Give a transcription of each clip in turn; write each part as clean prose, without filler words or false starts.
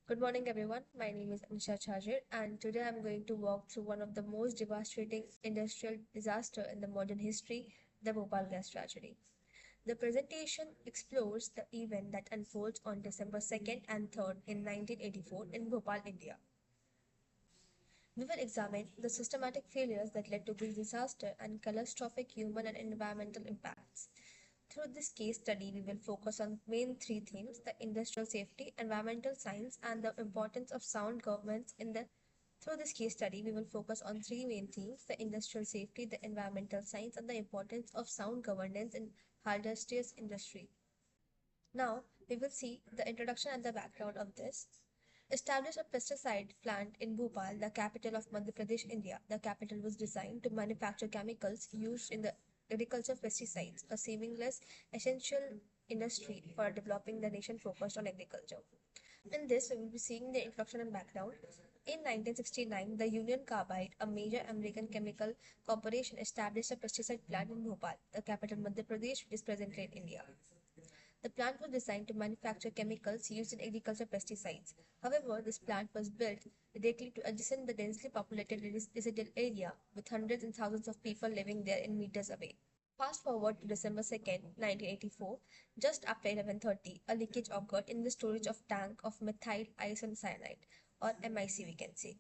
Good morning, everyone. My name is Anisha Chajir, and today I'm going to walk through one of the most devastating industrial disasters in the modern history, the Bhopal Gas Tragedy. The presentation explores the event that unfolds on December 2nd and 3rd in 1984 in Bhopal, India. We will examine the systematic failures that led to this disaster and catastrophic human and environmental impacts. Through this case study, we will focus on main three themes: the industrial safety, environmental science, and the importance of sound governance in the through this case study, we will focus on three main themes: the industrial safety, the environmental science, and the importance of sound governance in hazardous industry. Now, we will see the introduction and the background of this. Established a pesticide plant in Bhopal, the capital of Madhya Pradesh, India. The capital was designed to manufacture chemicals used in the agriculture of pesticides, a seamless, essential industry for developing the nation focused on agriculture. In this, we will be seeing the introduction and background. In 1969, the Union Carbide, a major American chemical corporation, established a pesticide plant in Bhopal, the capital Madhya Pradesh, which is presently in India. The plant was designed to manufacture chemicals used in agriculture pesticides. However, this plant was built directly to adjacent the densely populated residential area, with hundreds and thousands of people living there in meters away. Fast forward to December 2nd, 1984, just after 11:30, a leakage occurred in the storage of tank of methyl isocyanide, or MIC we can say,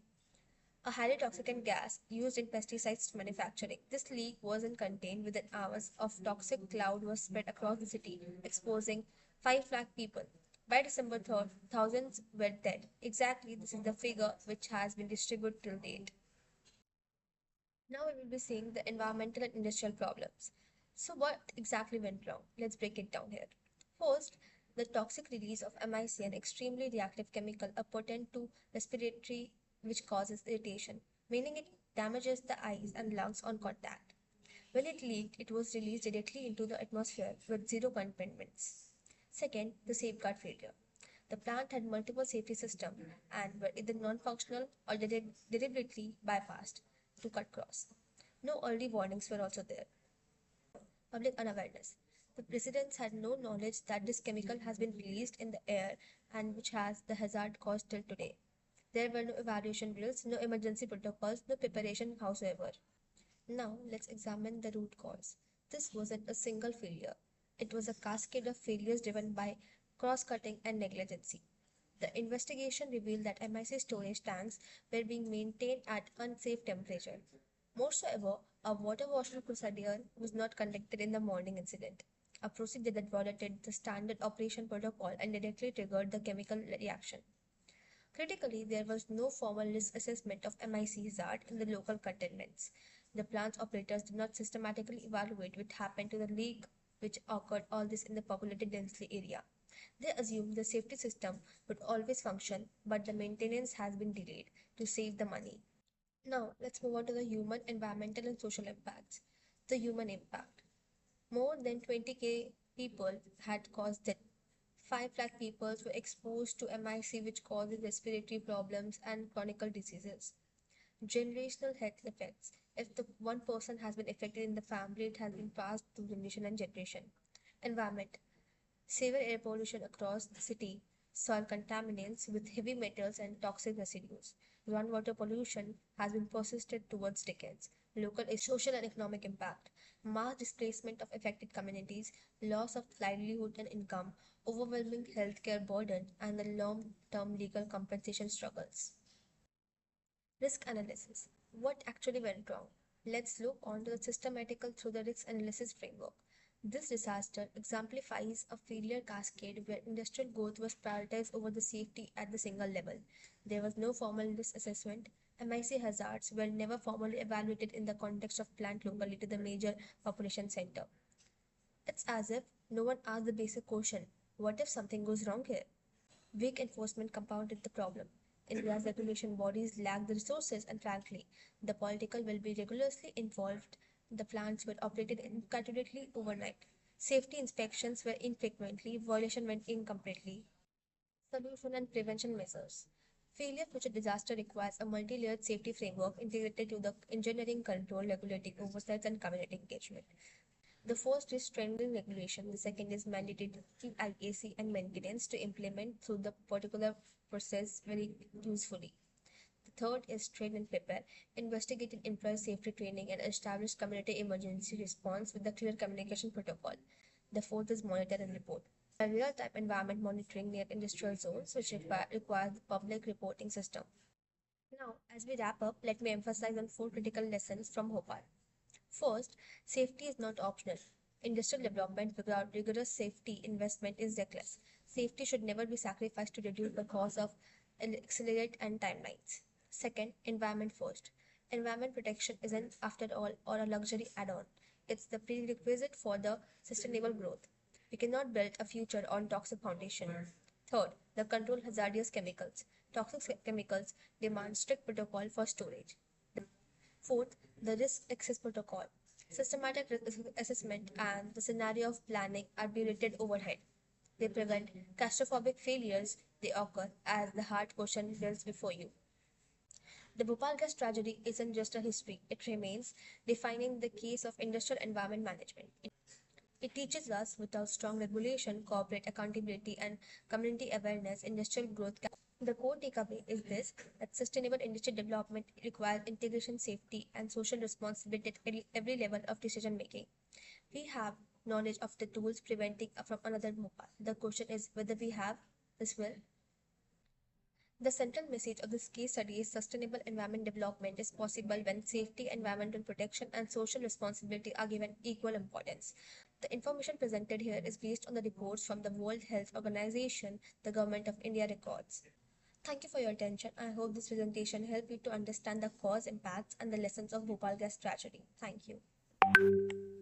a highly toxic gas used in pesticides manufacturing. This leak wasn't contained within hours of toxic cloud was spread across the city, exposing 5 lakh people. By December 3rd, thousands were dead. Exactly, this is the figure which has been distributed till date. Now we will be seeing the environmental and industrial problems. So what exactly went wrong? Let's break it down here. First, the toxic release of MIC, an extremely reactive chemical, a potent to respiratory which causes irritation, meaning it damages the eyes and lungs on contact. When it leaked, it was released directly into the atmosphere with zero containments. Second, the safeguard failure. The plant had multiple safety systems and were either non-functional or deliberately bypassed to cut costs. No early warnings were also there. Public unawareness. The residents had no knowledge that this chemical has been released in the air and which has the hazard caused till today. There were no evaluation drills, no emergency protocols, no preparation whatsoever. Now let's examine the root cause. This wasn't a single failure. It was a cascade of failures driven by cross-cutting and negligence. The investigation revealed that MIC storage tanks were being maintained at unsafe temperature. Moreover, a water washing procedure was not conducted in the morning incident, a procedure that violated the standard operation protocol and directly triggered the chemical reaction. Critically, there was no formal risk assessment of MIC hazard in the local containments. The plant's operators did not systematically evaluate what happened to the leak which occurred all this in the populated densely area. They assumed the safety system would always function, but the maintenance has been delayed to save the money. Now, let's move on to the human, environmental, and social impacts. The human impact. More than 20k people had caused death. 5 lakh people were exposed to MIC, which causes respiratory problems and chronic diseases. Generational health effects. If the one person has been affected in the family, it has been passed to generation and generation. Environment. Severe air pollution across the city, soil contaminants with heavy metals and toxic residues. Groundwater pollution has been persisted towards decades. Local social and economic impact. Mass displacement of affected communities, loss of livelihood and income, overwhelming healthcare burden, and the long-term legal compensation struggles. Risk analysis. What actually went wrong? Let's look onto the systematical through the risk analysis framework. This disaster exemplifies a failure cascade where industrial growth was prioritized over the safety at the single level. There was no formal risk assessment. MIC hazards were never formally evaluated in the context of plant locally to the major population center. It's as if no one asked the basic question: what if something goes wrong here? Weak enforcement compounded the problem. India's regulation bodies lack the resources, and frankly, the political will be regularly involved. The plants were operated inaccurately overnight. Safety inspections were infrequently, violation went incompletely. Solution and prevention measures. Failure future disaster requires a multi-layered safety framework integrated to the engineering control, regulating oversights, and community engagement. The first is strengthening regulation. The second is mandated IAC and maintenance to implement through the particular process very usefully. The third is train and prepare, investigated employee safety training and establish community emergency response with the clear communication protocol. The fourth is monitor and report. A real-time environment monitoring near industrial zones, which requires the public reporting system. Now, as we wrap up, let me emphasize on four critical lessons from Bhopal. First, safety is not optional. Industrial development without rigorous safety investment is reckless. Safety should never be sacrificed to reduce the cost of accelerate and timelines. Second, environment first. Environment protection isn't, after all, or a luxury add-on. It's the prerequisite for the sustainable growth. We cannot build a future on toxic foundation. Third, the control hazardous chemicals. Toxic chemicals demand strict protocol for storage. Fourth, the risk access protocol. Systematic risk assessment and the scenario of planning are berated overhead. They prevent catastrophic failures. They occur as the hard question builds before you. The Bhopal gas tragedy isn't just a history, it remains defining the case of industrial environment management. It teaches us without strong regulation, corporate accountability, and community awareness, industrial growth. The core takeaway is this that sustainable industrial development requires integration, safety, and social responsibility at every level of decision making. We have knowledge of the tools preventing from another Bhopal. The question is whether we have this will. The central message of this case study is sustainable environment development is possible when safety, environmental protection, and social responsibility are given equal importance. The information presented here is based on the reports from the World Health Organization, the Government of India records. Thank you for your attention. I hope this presentation helped you to understand the cause, impacts, and the lessons of Bhopal gas tragedy. Thank you.